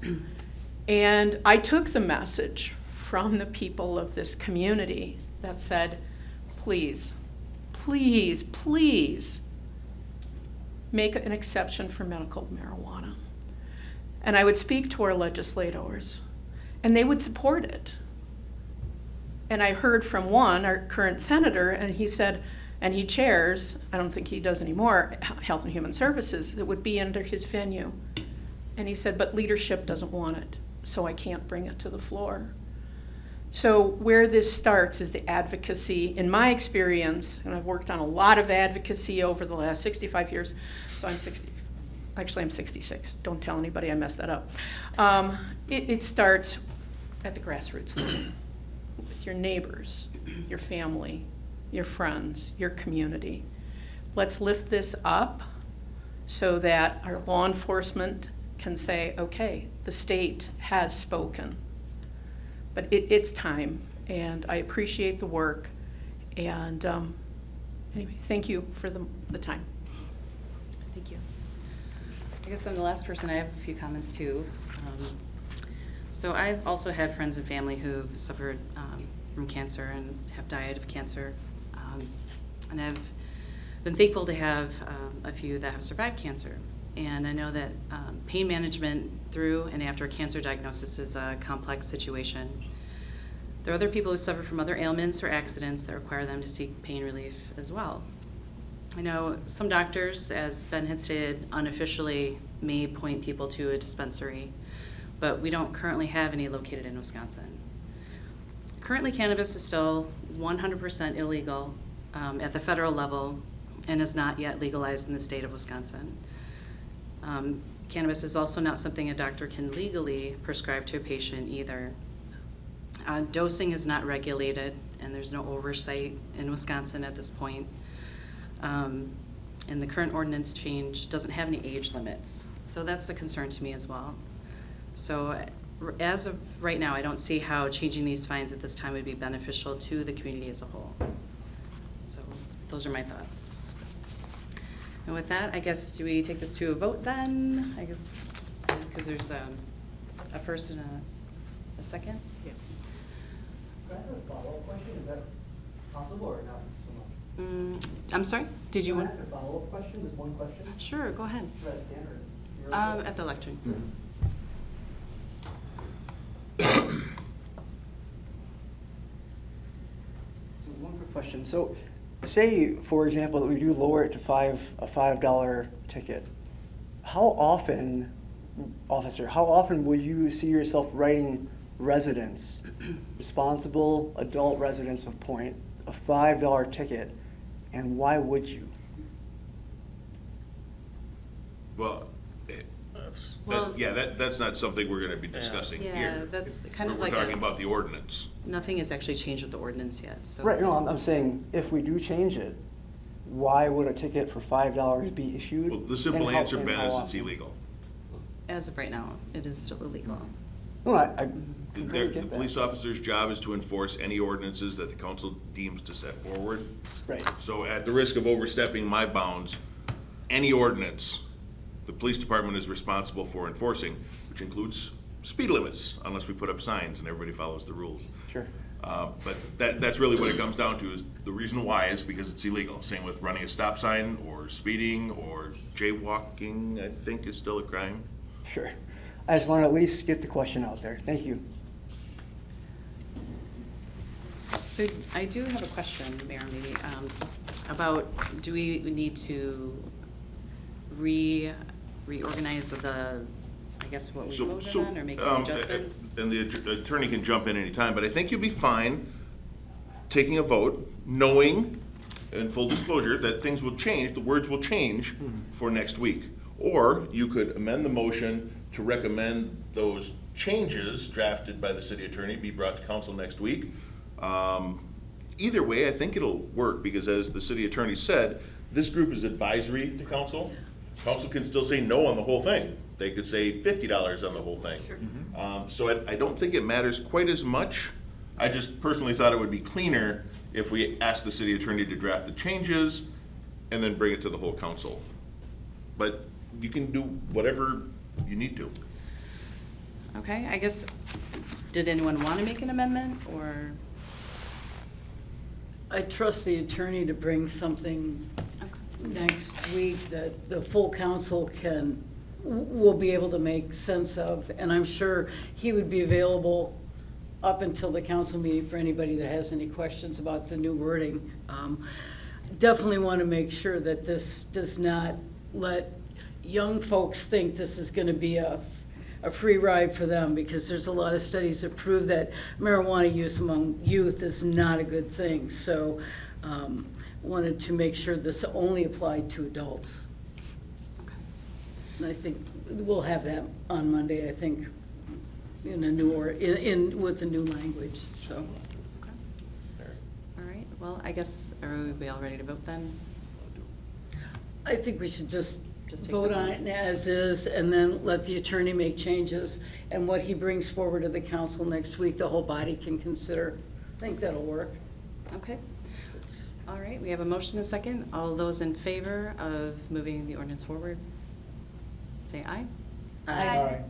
[SPEAKER 16] And I took the message from the people of this community that said, please, please, please make an exception for medical marijuana. And I would speak to our legislators, and they would support it. And I heard from one, our current senator, and he said, and he chairs, I don't think he does anymore, Health and Human Services, that would be under his venue. And he said, but leadership doesn't want it, so I can't bring it to the floor. So where this starts is the advocacy. In my experience, and I've worked on a lot of advocacy over the last 65 years, so I'm 60, actually I'm 66. Don't tell anybody I messed that up. It starts at the grassroots level, with your neighbors, your family, your friends, your community. Let's lift this up so that our law enforcement can say, okay, the state has spoken. But it's time, and I appreciate the work, and anyway, thank you for the time.
[SPEAKER 2] Thank you. I guess I'm the last person. I have a few comments too. So I've also had friends and family who've suffered from cancer and have died of cancer. And I've been thankful to have a few that have survived cancer. And I know that pain management through and after a cancer diagnosis is a complex situation. There are other people who suffer from other ailments or accidents that require them to seek pain relief as well. I know some doctors, as Ben had stated, unofficially may point people to a dispensary, but we don't currently have any located in Wisconsin. Currently, cannabis is still 100% illegal at the federal level and is not yet legalized in the state of Wisconsin. Cannabis is also not something a doctor can legally prescribe to a patient either. Dosing is not regulated, and there's no oversight in Wisconsin at this point. And the current ordinance change doesn't have any age limits, so that's a concern to me as well. So as of right now, I don't see how changing these fines at this time would be beneficial to the community as a whole. So those are my thoughts. And with that, I guess, do we take this to a vote then? I guess, because there's a first and a second?
[SPEAKER 10] Can I ask a follow-up question? Is that possible or not so much?
[SPEAKER 2] I'm sorry? Did you
[SPEAKER 10] Can I
[SPEAKER 2] want?
[SPEAKER 10] ask a follow-up question? Just one question?
[SPEAKER 2] Sure, go ahead.
[SPEAKER 10] Should I stand or? You're okay?
[SPEAKER 2] At the lectern.
[SPEAKER 10] So one quick question. So say, for example, that we do lower it to a $5 ticket. How often, officer, how often will you see yourself writing residents, responsible adult residents of Point, a $5 ticket, and why would you?
[SPEAKER 5] Well, that's not something we're gonna be discussing here.
[SPEAKER 2] Yeah, that's kind of like
[SPEAKER 5] We're talking about the ordinance.
[SPEAKER 2] Nothing has actually changed with the ordinance yet, so.
[SPEAKER 10] Right, no, I'm saying if we do change it, why would a ticket for $5 be issued?
[SPEAKER 5] Well, the simple
[SPEAKER 10] and how-
[SPEAKER 5] answer,
[SPEAKER 10] and
[SPEAKER 5] Ben,
[SPEAKER 10] how
[SPEAKER 5] is it's
[SPEAKER 10] often?
[SPEAKER 5] illegal.
[SPEAKER 2] As of right now, it is still illegal.
[SPEAKER 10] No, I
[SPEAKER 5] The
[SPEAKER 10] completely get that.
[SPEAKER 5] police officer's job is to enforce any ordinances that the council deems to set forward.
[SPEAKER 10] Right.
[SPEAKER 5] So at the risk of overstepping my bounds, any ordinance the police department is responsible for enforcing, which includes speed limits, unless we put up signs and everybody follows the rules.
[SPEAKER 10] Sure.
[SPEAKER 5] But that's really what it comes down to, is the reason why is because it's illegal. Same with running a stop sign or speeding or jaywalking, I think is still a crime.
[SPEAKER 10] Sure. I just want to at least get the question out there. Thank you.
[SPEAKER 2] So I do have a question, Mayor, maybe, about, do we need to reorganize the, I guess, what we voted on, or make any adjustments?
[SPEAKER 5] And the attorney can jump in anytime, but I think you'll be fine taking a vote, knowing, in full disclosure, that things will change, the words will change for next week. Or you could amend the motion to recommend those changes drafted by the city attorney be brought to council next week. Either way, I think it'll work, because as the city attorney said, this group is advisory to council. Council can still say no on the whole thing. They could say $50 on the whole thing.
[SPEAKER 2] Sure.
[SPEAKER 5] So I don't think it matters quite as much. I just personally thought it would be cleaner if we asked the city attorney to draft the changes, and then bring it to the whole council. But you can do whatever you need to.
[SPEAKER 2] Okay, I guess, did anyone want to make an amendment, or?
[SPEAKER 7] I trust the attorney to bring something next week that the full council will be able to make sense of, and I'm sure he would be available up until the council meeting for anybody that has any questions about the new wording. Definitely want to make sure that this does not let young folks think this is going to be a free ride for them, because there's a lot of studies that prove that marijuana use among youth is not a good thing. So wanted to make sure this only applied to adults. And I think we'll have that on Monday, I think, in a new, or in with the new language, so.
[SPEAKER 2] All right, well, I guess, are we all ready to vote then?
[SPEAKER 7] I think we should just
[SPEAKER 2] Just take
[SPEAKER 7] vote
[SPEAKER 2] the
[SPEAKER 7] on
[SPEAKER 2] vote.
[SPEAKER 7] it as is, and then let the attorney make changes, and what he brings forward to the council next week, the whole body can consider. I think that'll work.
[SPEAKER 2] Okay. All right, we have a motion and a second. All those in favor of moving the ordinance forward, say aye.
[SPEAKER 14] Aye.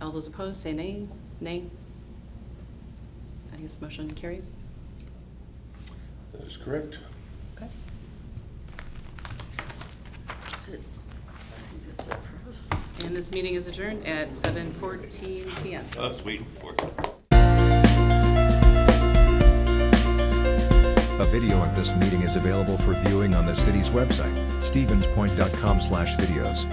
[SPEAKER 2] All those opposed, say nay. Nay. I guess motion carries.
[SPEAKER 5] That is correct.
[SPEAKER 2] Okay.
[SPEAKER 7] That's it. I think that's it for us.
[SPEAKER 2] And this meeting is adjourned at 7:14 PM.
[SPEAKER 5] I was waiting for it.
[SPEAKER 1] A video of this meeting is available for viewing on the city's website, stevenspoint.com/videos.